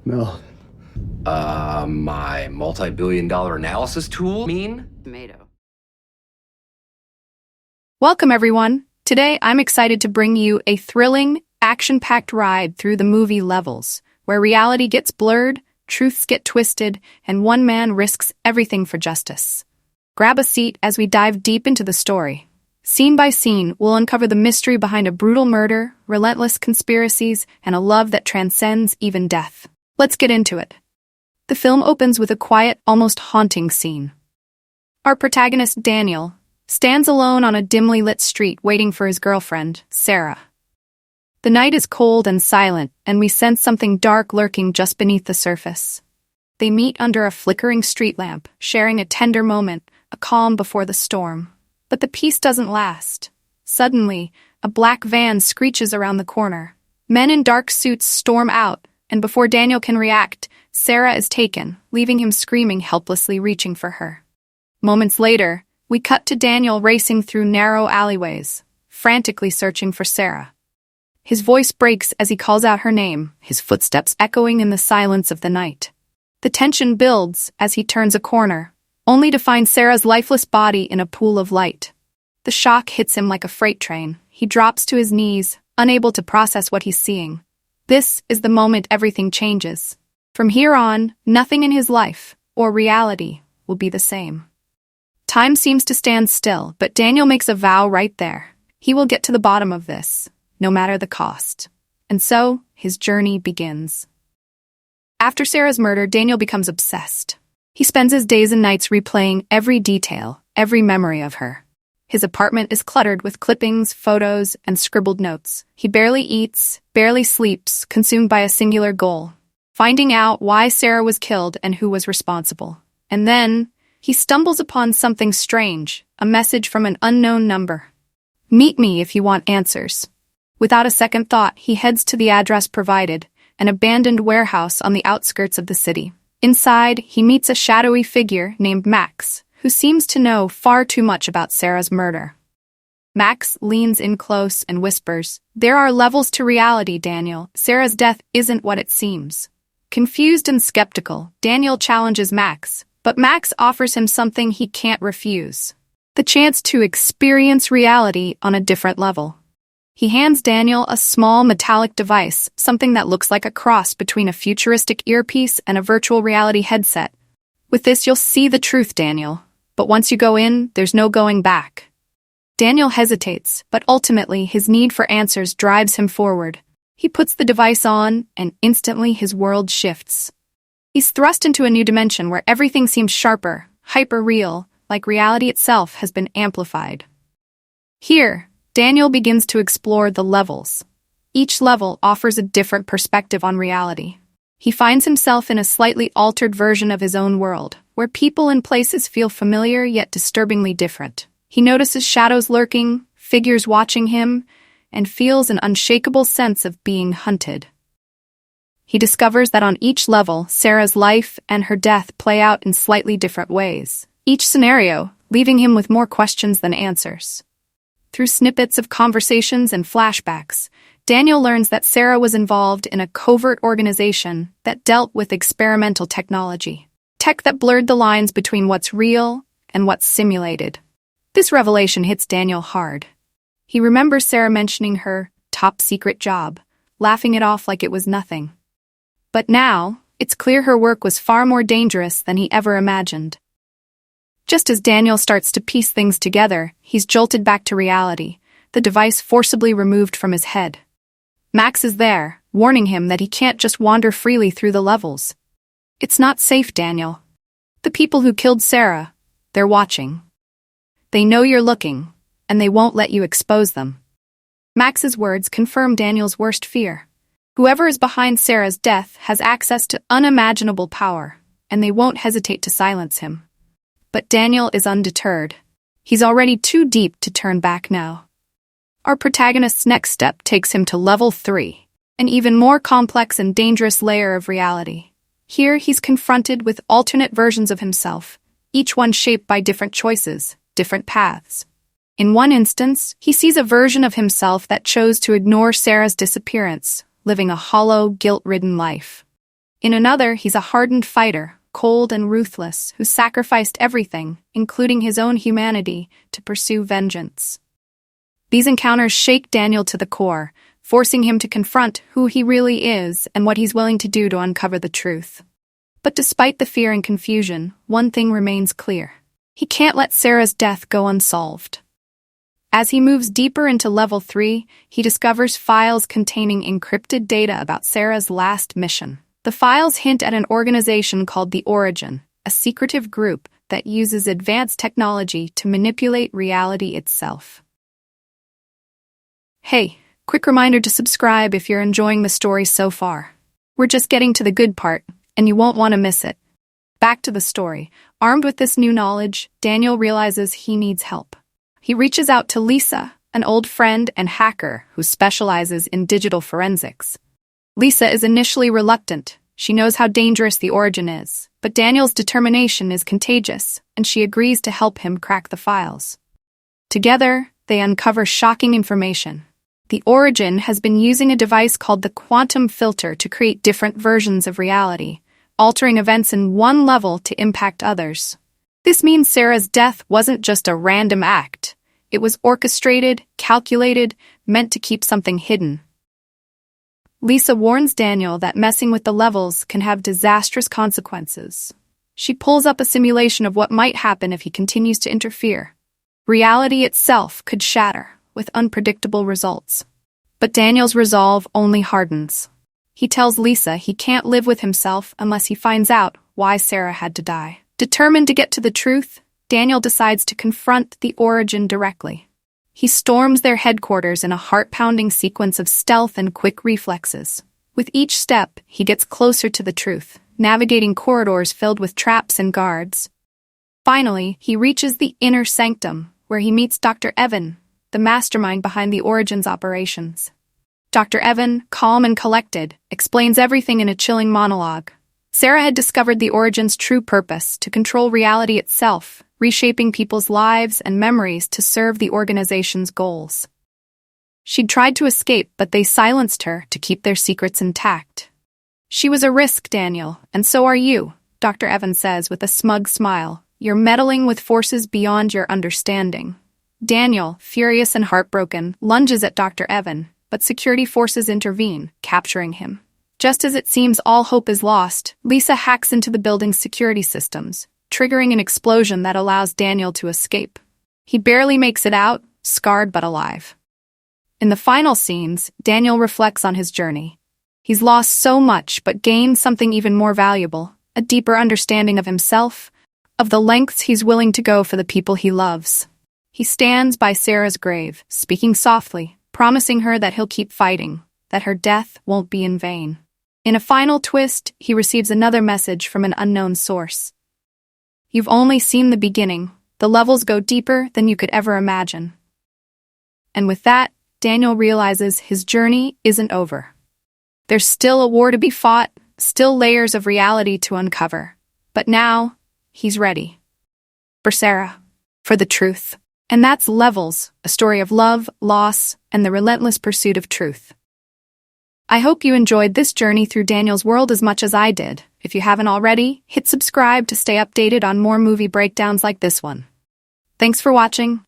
Mel, My multi-billion dollar analysis tool mean? Tomato. Welcome, everyone. Today, I'm excited to bring you a thrilling, action-packed ride through the movie Levels, where reality gets blurred, truths get twisted, and one man risks everything for justice. Grab a seat as we dive deep into the story. Scene by scene, we'll uncover the mystery behind a brutal murder, relentless conspiracies, and a love that transcends even death. Let's get into it. The film opens with a quiet, almost haunting scene. Our protagonist, Daniel, stands alone on a dimly lit street waiting for his girlfriend, Sarah. The night is cold and silent, and we sense something dark lurking just beneath the surface. They meet under a flickering street lamp, sharing a tender moment, a calm before the storm. But the peace doesn't last. Suddenly, a black van screeches around the corner. Men in dark suits storm out, and before Daniel can react, Sarah is taken, leaving him screaming, helplessly reaching for her. Moments later, we cut to Daniel racing through narrow alleyways, frantically searching for Sarah. His voice breaks as he calls out her name, his footsteps echoing in the silence of the night. The tension builds as he turns a corner, only to find Sarah's lifeless body in a pool of light. The shock hits him like a freight train. He drops to his knees, unable to process what he's seeing. This is the moment everything changes. From here on, nothing in his life, or reality, will be the same. Time seems to stand still, but Daniel makes a vow right there. He will get to the bottom of this, no matter the cost. And so, his journey begins. After Sarah's murder, Daniel becomes obsessed. He spends his days and nights replaying every detail, every memory of her. His apartment is cluttered with clippings, photos, and scribbled notes. He barely eats, barely sleeps, consumed by a singular goal: finding out why Sarah was killed and who was responsible. And then, he stumbles upon something strange, a message from an unknown number. "Meet me if you want answers." Without a second thought, he heads to the address provided, an abandoned warehouse on the outskirts of the city. Inside, he meets a shadowy figure named Max, who seems to know far too much about Sarah's murder. Max leans in close and whispers, "There are levels to reality, Daniel. Sarah's death isn't what it seems." Confused and skeptical, Daniel challenges Max, but Max offers him something he can't refuse: the chance to experience reality on a different level. He hands Daniel a small metallic device, something that looks like a cross between a futuristic earpiece and a virtual reality headset. "With this, you'll see the truth, Daniel. But once you go in, there's no going back." Daniel hesitates, but ultimately his need for answers drives him forward. He puts the device on, and instantly his world shifts. He's thrust into a new dimension where everything seems sharper, hyper-real, like reality itself has been amplified. Here, Daniel begins to explore the levels. Each level offers a different perspective on reality. He finds himself in a slightly altered version of his own world, where people and places feel familiar yet disturbingly different. He notices shadows lurking, figures watching him, and feels an unshakable sense of being hunted. He discovers that on each level, Sarah's life and her death play out in slightly different ways, each scenario leaving him with more questions than answers. Through snippets of conversations and flashbacks, Daniel learns that Sarah was involved in a covert organization that dealt with experimental technology, tech that blurred the lines between what's real and what's simulated. This revelation hits Daniel hard. He remembers Sarah mentioning her top-secret job, laughing it off like it was nothing. But now, it's clear her work was far more dangerous than he ever imagined. Just as Daniel starts to piece things together, he's jolted back to reality, the device forcibly removed from his head. Max is there, warning him that he can't just wander freely through the levels. "It's not safe, Daniel. The people who killed Sarah, they're watching. They know you're looking, and they won't let you expose them." Max's words confirm Daniel's worst fear. Whoever is behind Sarah's death has access to unimaginable power, and they won't hesitate to silence him. But Daniel is undeterred. He's already too deep to turn back now. Our protagonist's next step takes him to level 3, an even more complex and dangerous layer of reality. Here he's confronted with alternate versions of himself, each one shaped by different choices, different paths. In one instance, he sees a version of himself that chose to ignore Sarah's disappearance, living a hollow, guilt-ridden life. In another, he's a hardened fighter, cold and ruthless, who sacrificed everything, including his own humanity, to pursue vengeance. These encounters shake Daniel to the core, forcing him to confront who he really is and what he's willing to do to uncover the truth. But despite the fear and confusion, one thing remains clear. He can't let Sarah's death go unsolved. As he moves deeper into Level 3, he discovers files containing encrypted data about Sarah's last mission. The files hint at an organization called the Origin, a secretive group that uses advanced technology to manipulate reality itself. Hey, quick reminder to subscribe if you're enjoying the story so far. We're just getting to the good part, and you won't want to miss it. Back to the story. Armed with this new knowledge, Daniel realizes he needs help. He reaches out to Lisa, an old friend and hacker who specializes in digital forensics. Lisa is initially reluctant. She knows how dangerous the Origin is, but Daniel's determination is contagious, and she agrees to help him crack the files. Together, they uncover shocking information. The Origin has been using a device called the quantum filter to create different versions of reality, altering events in one level to impact others. This means Sarah's death wasn't just a random act. It was orchestrated, calculated, meant to keep something hidden. Lisa warns Daniel that messing with the levels can have disastrous consequences. She pulls up a simulation of what might happen if he continues to interfere. Reality itself could shatter, with unpredictable results. But Daniel's resolve only hardens. He tells Lisa he can't live with himself unless he finds out why Sarah had to die. Determined to get to the truth, Daniel decides to confront the Origin directly. He storms their headquarters in a heart-pounding sequence of stealth and quick reflexes. With each step, he gets closer to the truth, navigating corridors filled with traps and guards. Finally, he reaches the inner sanctum, where he meets Dr. Evan, the mastermind behind the Origin's operations. Dr. Evan, calm and collected, explains everything in a chilling monologue. Sarah had discovered the Origin's true purpose: to control reality itself, reshaping people's lives and memories to serve the organization's goals. She'd tried to escape, but they silenced her to keep their secrets intact. She was a risk, Daniel, and so are you, Dr. Evan says with a smug smile. You're meddling with forces beyond your understanding. Daniel, furious and heartbroken, lunges at Dr. Evan, but security forces intervene, capturing him. Just as it seems all hope is lost, Lisa hacks into the building's security systems, triggering an explosion that allows Daniel to escape. He barely makes it out, scarred but alive. In the final scenes, Daniel reflects on his journey. He's lost so much but gained something even more valuable: a deeper understanding of himself, of the lengths he's willing to go for the people he loves. He stands by Sarah's grave, speaking softly, promising her that he'll keep fighting, that her death won't be in vain. In a final twist, he receives another message from an unknown source. You've only seen the beginning. The levels go deeper than you could ever imagine. And with that, Daniel realizes his journey isn't over. There's still a war to be fought, still layers of reality to uncover. But now, he's ready. For Sarah. For the truth. And that's Levels, a story of love, loss, and the relentless pursuit of truth. I hope you enjoyed this journey through Daniel's world as much as I did. If you haven't already, hit subscribe to stay updated on more movie breakdowns like this one. Thanks for watching.